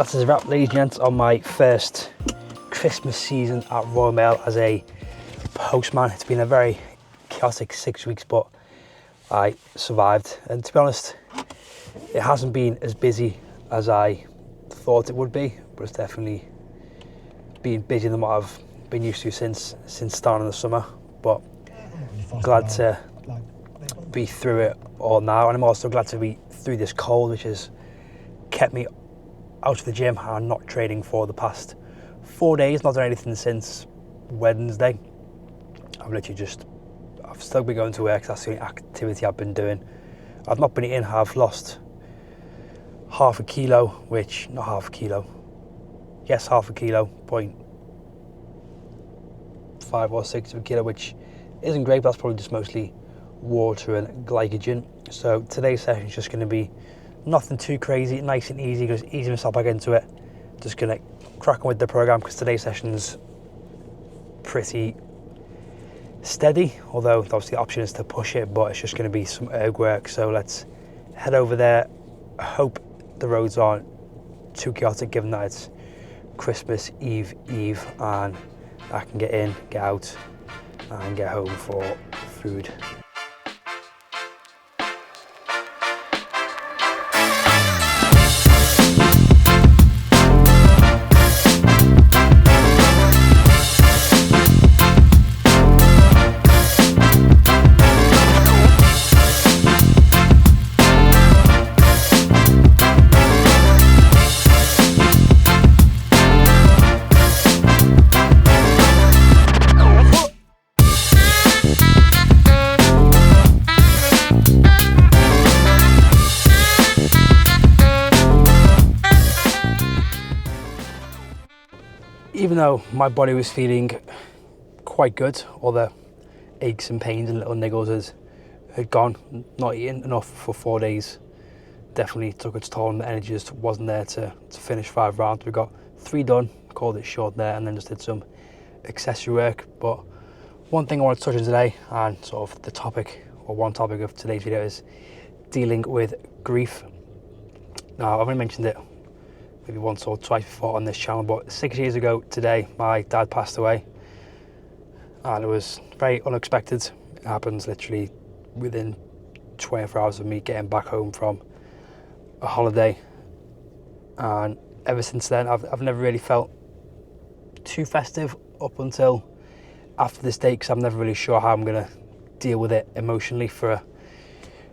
That's a wrap, ladies and gents, on my first Christmas season at Royal Mail as a postman. It's been a very chaotic 6 weeks, but I survived. And to be honest, it hasn't been as busy as I thought it would be, but it's definitely been busier than what I've been used to since starting the summer. But glad to be through it all now, and I'm also glad to be through this cold, which has kept me out of the gym and not training for the past 4 days. Not done anything since Wednesday. I've still been going to work. That's the only activity I've been doing. I've not been eating. I've lost half a kilo, which, not half a kilo, yes, half a kilo, 0.5 or 6 of a kilo, which isn't great, but that's probably just mostly water and glycogen. So today's session is just going to be nothing too crazy, nice and easy, just easing myself back into it. Just going to crack on with the program because today's session's pretty steady, although obviously the option is to push it, but it's just going to be some erg work. So let's head over there. I hope the roads aren't too chaotic given that it's Christmas Eve and I can get in, get out and get home for food. Even though my body was feeling quite good, all the aches and pains and little niggles had gone, not eating enough for 4 days definitely took its toll, and the energy just wasn't there to finish 5 rounds. We got 3 done, called it short there, and then just did some accessory work. But one thing I want to touch on today, and sort of the topic, or one topic of today's video, is dealing with grief. Now, I've only mentioned it maybe once or twice before on this channel, but 6 years ago today, my dad passed away, and it was very unexpected. It happened literally within 24 hours of me getting back home from a holiday, and ever since then, I've never really felt too festive up until after this date, because I'm never really sure how I'm gonna deal with it emotionally. For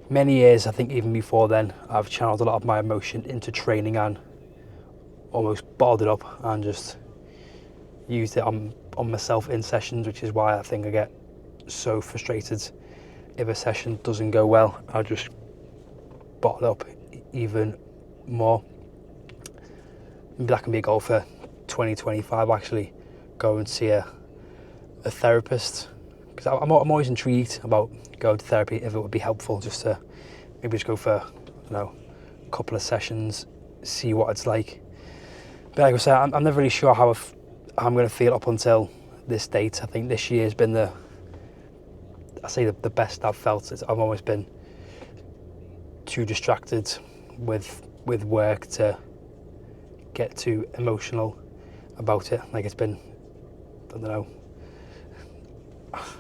many years, I think even before then, I've channeled a lot of my emotion into training and almost bottled it up and just used it on myself in sessions, which is why I think I get so frustrated if a session doesn't go well. I just bottle it up even more. Maybe that can be a goal for 2025, actually go and see a therapist, because I'm always intrigued about going to therapy, if it would be helpful just to maybe just go for, a couple of sessions, see what it's like. But like I said, I'm never really sure how I'm going to feel up until this date. I think this year has been the best I've felt. I've always been too distracted with work to get too emotional about it. Like, it's been, I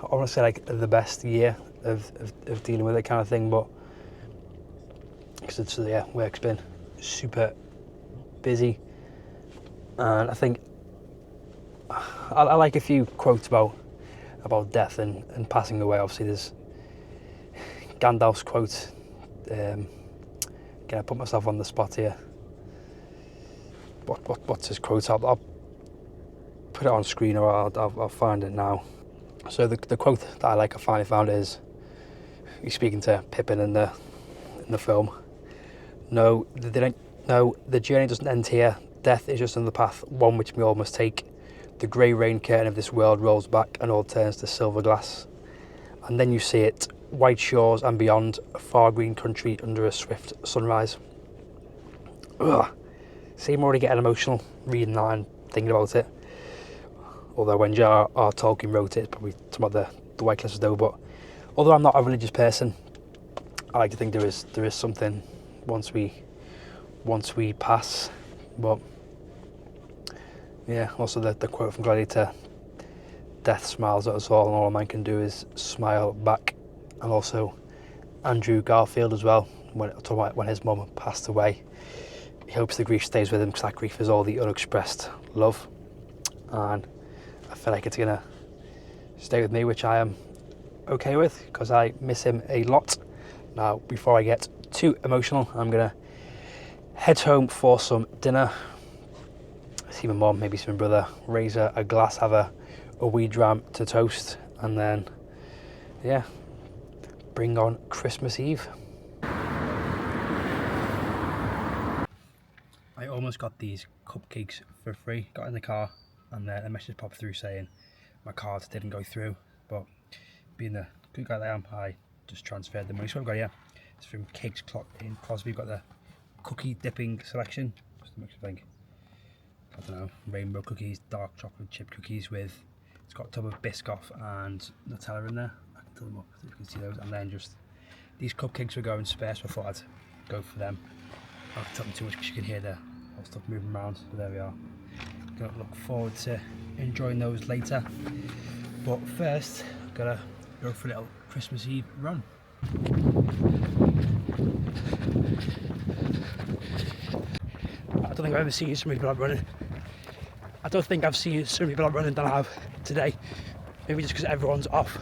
want to say like the best year of dealing with it kind of thing, but because work's been super busy. And I think I like a few quotes about death and passing away. Obviously, there's Gandalf's quote. Can I put myself on the spot here? What's his quote? I'll put it on screen, or I'll find it now. So the quote that I finally found is, he's speaking to Pippin in the film. No, the journey doesn't end here. Death is just another path, one which we all must take. The grey rain curtain of this world rolls back and all turns to silver glass. And then you see it, white shores and beyond, a far green country under a swift sunrise. Ugh. See, I'm already getting emotional reading that and thinking about it. Although when J.R.R. Tolkien wrote it, it's probably some of the White Cliffs of Dover. But although I'm not a religious person, I like to think there is something once we pass. But Yeah, also the quote from Gladiator, death smiles at us all a man can do is smile back. And also Andrew Garfield as well, when his mum passed away, he hopes the grief stays with him because that grief is all the unexpressed love. And I feel like it's going to stay with me, which I am okay with because I miss him a lot. Now, before I get too emotional, I'm going to head home for some dinner. See my mum, maybe see my brother, raise a glass, have a wee dram to toast, and then, yeah, bring on Christmas Eve. I almost got these cupcakes for free. Got in the car and then a message popped through saying my card didn't go through, but being the good guy that I am, I just transferred the money. So I've got here, it's from Cakes Clock in Crosby. We've got the cookie dipping selection, just a mix of like, I don't know, rainbow cookies, dark chocolate chip cookies with, it's got a tub of Biscoff and Nutella in there. I can fill them up so you can see those. And then just, these cupcakes were going spare, so I thought I'd go for them. I don't tell them too much because you can hear the whole stuff moving around, but there we are. Gonna look forward to enjoying those later. But first, gotta go for a little Christmas Eve run. I don't think I've ever seen so many people out running. I don't think I've seen so many people out running than I have today. Maybe just because everyone's off.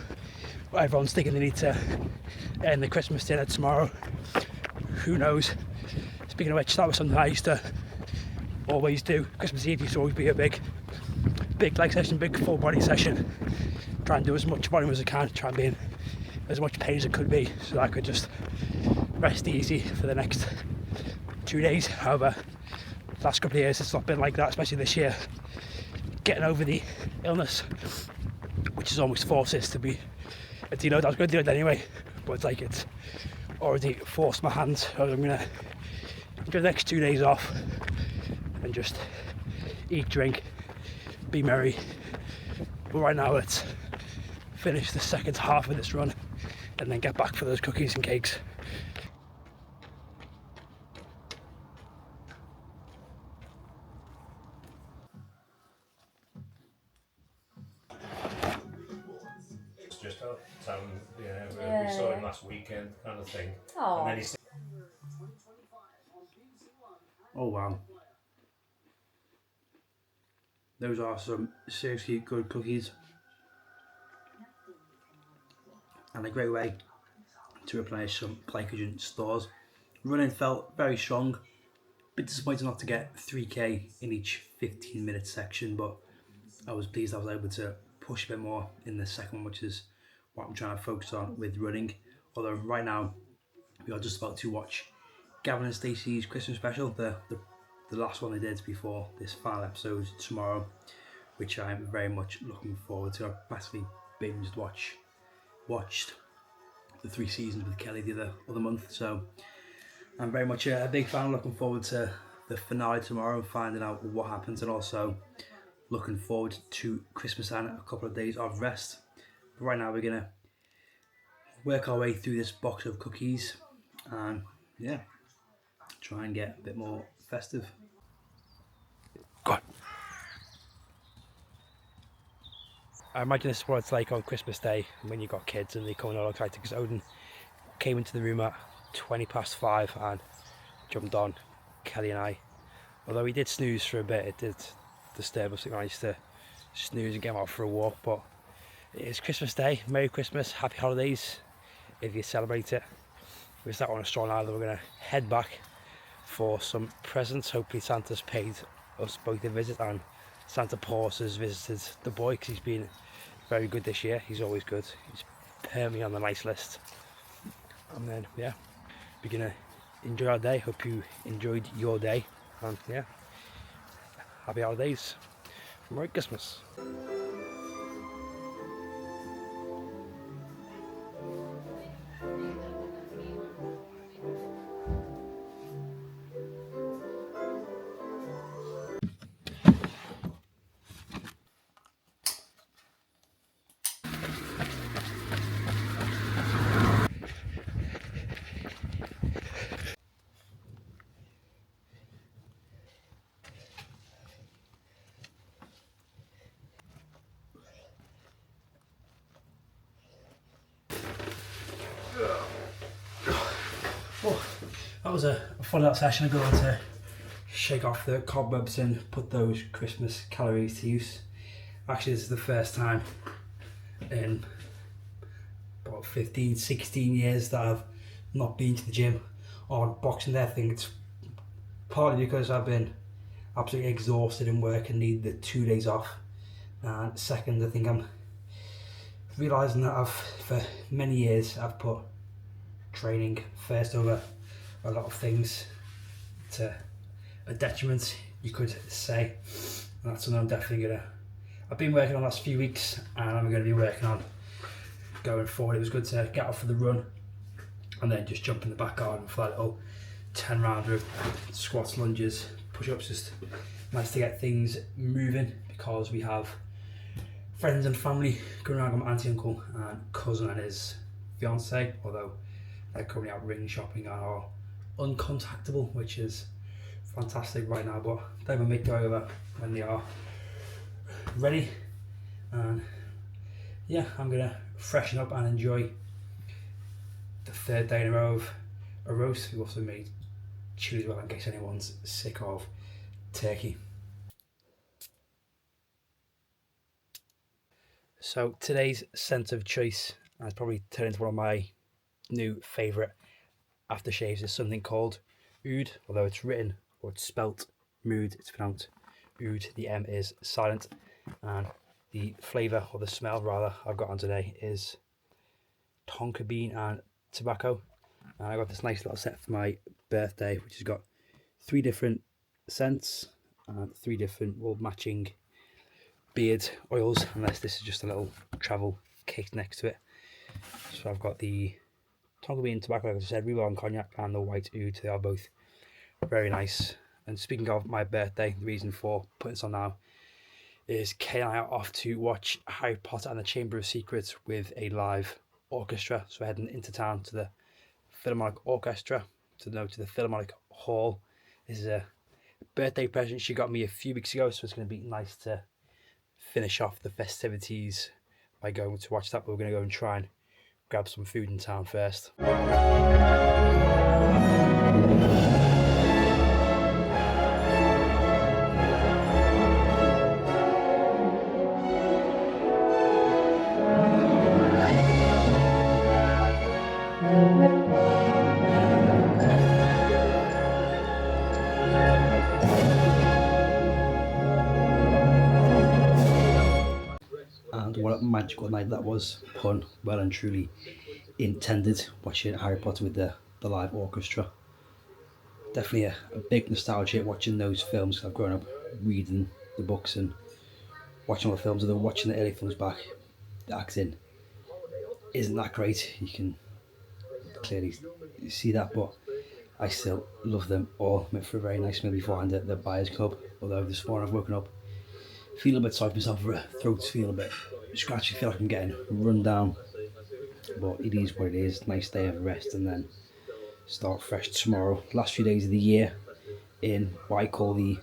But everyone's thinking they need to end the Christmas dinner tomorrow. Who knows? Speaking of which, that was something I used to always do. Christmas Eve used to always be a big leg session, big full body session. Try and do as much volume as I can, try and be in as much pain as it could be so that I could just rest easy for the next 2 days. However, the last couple of years it's not been like that, especially this year. Getting over the illness, which has almost forced us to be a deload. I was going to do it anyway, but it's like it's already forced my hand. So I'm going to get the next 2 days off and just eat, drink, be merry. But right now let's finish the second half of this run and then get back for those cookies and cakes. Just we saw him last weekend, kind of thing. Oh. And then he's Oh wow. Those are some seriously good cookies. And a great way to replenish some glycogen stores. Running felt very strong. Bit disappointed not to get 3k in each 15-minute section, but I was pleased I was able to push a bit more in the second one, which is what I'm trying to focus on with running. Although right now we are just about to watch Gavin and Stacey's Christmas special, the last one they did before this final episode tomorrow, which I'm very much looking forward to. I've basically binged watched the 3 seasons with Kelly the other month, so I'm very much a big fan. Looking forward to the finale tomorrow and finding out what happens, and also looking forward to Christmas and a couple of days of rest. But right now we're gonna work our way through this box of cookies and yeah, try and get a bit more festive. Go on. I imagine this is what it's like on Christmas Day when you got kids and they come all excited, because Odin came into the room at 5:20 and jumped on Kelly and I. Although he did snooze for a bit, it did disturb us. It was nice to snooze and get him out for a walk, but it is Christmas Day. Merry Christmas, happy holidays if you celebrate it. We're sat on a straw now that we're going to head back for some presents. Hopefully Santa's paid us both a visit and Santa Claus has visited the boy, because he's been very good this year. He's always good. He's permanently on the nice list. And then yeah, we're going to enjoy our day. Hope you enjoyed your day, and yeah, happy holidays. Merry Christmas. Well, that was a fun little session. I got on to shake off the cobwebs and put those Christmas calories to use. Actually, this is the first time in about 15, 16 years that I've not been to the gym on Boxing Day. I think it's partly because I've been absolutely exhausted in work and need the 2 days off. And second, I think I'm realising that for many years, I've put training first over a lot of things to a detriment, you could say. And that's something I'm definitely I've been working on the last few weeks, and I'm going to be working on going forward. It was good to get off for the run and then just jump in the back garden for that little 10 rounder of squats, lunges, push-ups. Just nice to get things moving because we have friends and family going around. Got my auntie, uncle and cousin and his fiance, although they're currently out ring shopping and are uncontactable, which is fantastic right now, but they will make go over when they are ready. And yeah, I'm gonna freshen up and enjoy the third day in a row of a roast. We also made chili as well in case anyone's sick of turkey. So today's scent of choice has probably turned into one of my new favourite aftershaves is something called Oud, although it's written or it's spelt Mood, it's pronounced Oud. The M is silent, and the flavour, or the smell rather, I've got on today is tonka bean and tobacco. And I got this nice little set for my birthday, which has got 3 different scents and 3 different matching beard oils, unless this is just a little travel case next to it. So I've got the tonka bean tobacco, like I said, Rhubarb cognac, and the white oud. They are both very nice. And speaking of my birthday, the reason for putting this on now is Kay and I are off to watch Harry Potter and the Chamber of Secrets with a live orchestra. So we're heading into town to the Philharmonic Orchestra, to the Philharmonic Hall. This is a birthday present she got me a few weeks ago, so it's going to be nice to finish off the festivities by going to watch that. But we're going to go and try and grab some food in town first. And what a magical night that was, pun well and truly intended, watching Harry Potter with the live orchestra. Definitely a big nostalgia watching those films, because I've grown up reading the books and watching all the films, although watching the early films back, the acting isn't that great, you can clearly see that, but I still love them all. Went for a very nice meal beforehand at the Buyers Club, although this morning I've woken up feeling a bit sorry for myself, throat's feeling a bit scratchy, feel like I'm getting run down, but it is what it is. Nice day of rest and then start fresh tomorrow. Last few days of the year in what I call the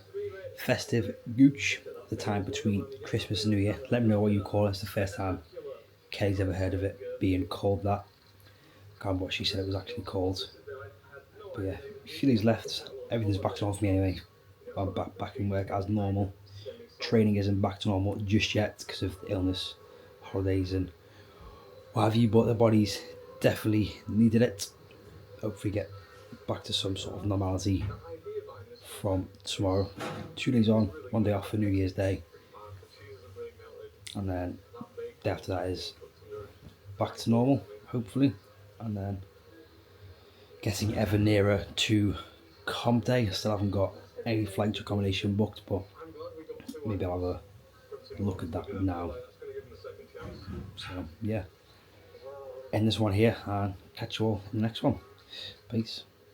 festive gooch, the time between Christmas and New Year. Let me know what you call it. It's the first time Kelly's ever heard of it being called that. I can't remember what she said it was actually called, but yeah, a few days left. Everything's back to normal for me anyway. I'm back in work as normal. Training isn't back to normal just yet because of illness, holidays and what have you, but the body's definitely needed it. Hopefully get back to some sort of normality from tomorrow. 2 days on, 1 day off for New Year's Day, and then the day after that is back to normal, hopefully, and then getting ever nearer to comp day. I still haven't got any flight to accommodation booked, but maybe I'll have a look at that now. So yeah, end this one here and catch you all in the next one. Peace.